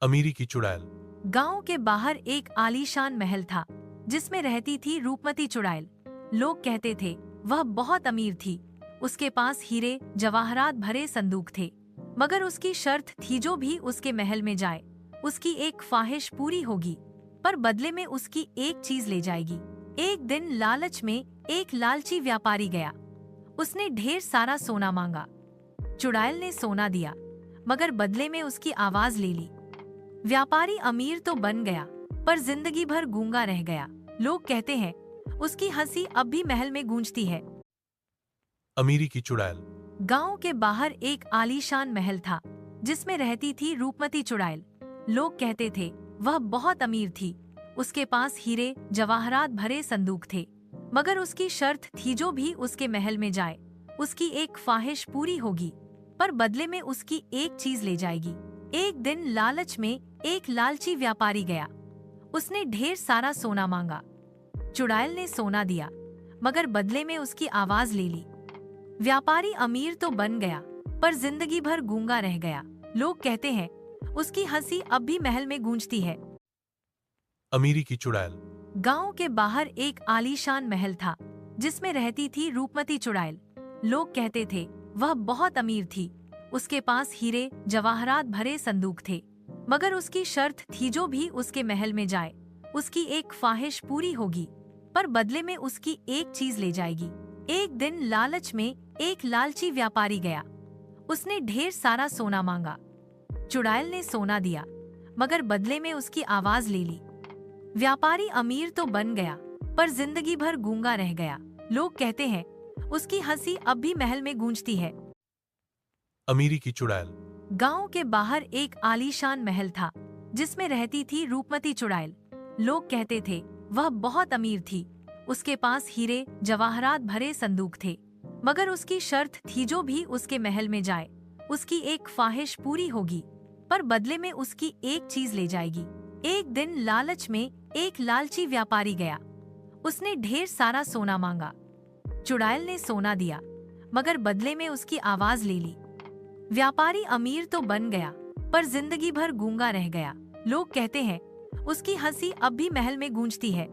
अमीरी की चुड़ैल। गांव के बाहर एक आलीशान महल था जिसमें रहती थी रूपमती चुड़ैल। लोग कहते थे वह बहुत अमीर थी। उसके पास हीरे जवाहरात भरे संदूक थे, मगर उसकी शर्त थी जो भी उसके महल में जाए उसकी एक ख्वाहिश पूरी होगी, पर बदले में उसकी एक चीज ले जाएगी। एक दिन लालच में एक लालची व्यापारी गया। उसने ढेर सारा सोना मांगा। चुड़ैल ने सोना दिया, मगर बदले में उसकी आवाज ले ली। व्यापारी अमीर तो बन गया, पर जिंदगी भर गूंगा रह गया। लोग कहते हैं उसकी हंसी अब भी महल में गूंजती है। अमीरी की चुड़ैल। गांव के बाहर एक आलीशान महल था जिसमें रहती थी रूपमती चुड़ैल। लोग कहते थे वह बहुत अमीर थी। उसके पास हीरे जवाहरात भरे संदूक थे, मगर उसकी शर्त थी जो भी उसके महल में जाए उसकी एक ख्वाहिश पूरी होगी, पर बदले में उसकी एक चीज ले जाएगी। एक दिन लालच में एक लालची व्यापारी गया। उसने ढेर सारा सोना मांगा। चुड़ैल ने सोना दिया, मगर बदले में उसकी आवाज ले ली। व्यापारी अमीर तो बन गया, पर जिंदगी भर गूंगा रह गया। लोग कहते हैं उसकी हंसी अब भी महल में गूंजती है। अमीरी की चुड़ैल। गांव के बाहर एक आलीशान महल था जिसमें रहती थी रूपमती चुड़ैल। लोग कहते थे वह बहुत अमीर थी। उसके पास हीरे जवाहरात भरे संदूक थे, मगर उसकी शर्त थी जो भी उसके महल में जाए उसकी एक ख्वाहिश पूरी होगी, पर बदले में उसकी एक चीज ले जाएगी। एक दिन लालच में एक लालची व्यापारी गया। उसने ढेर सारा सोना मांगा। चुड़ैल ने सोना दिया, मगर बदले में उसकी आवाज ले ली। व्यापारी अमीर तो बन गया, पर जिंदगी भर गूंगा रह गया। लोग कहते हैं उसकी हंसी अब भी महल में गूंजती है। अमीरी की चुड़ैल। गांव के बाहर एक आलीशान महल था जिसमें रहती थी रूपमती चुड़ैल। लोग कहते थे वह बहुत अमीर थी। उसके पास हीरे जवाहरात भरे संदूक थे, मगर उसकी शर्त थी जो भी उसके महल में जाए उसकी एक ख्वाहिश पूरी होगी, पर बदले में उसकी एक चीज ले जाएगी। एक दिन लालच में एक लालची व्यापारी गया। उसने ढेर सारा सोना मांगा। चुड़ैल ने सोना दिया, मगर बदले में उसकी आवाज ले ली। व्यापारी अमीर तो बन गया, पर जिंदगी भर गूंगा रह गया। लोग कहते हैं उसकी हंसी अब भी महल में गूंजती है।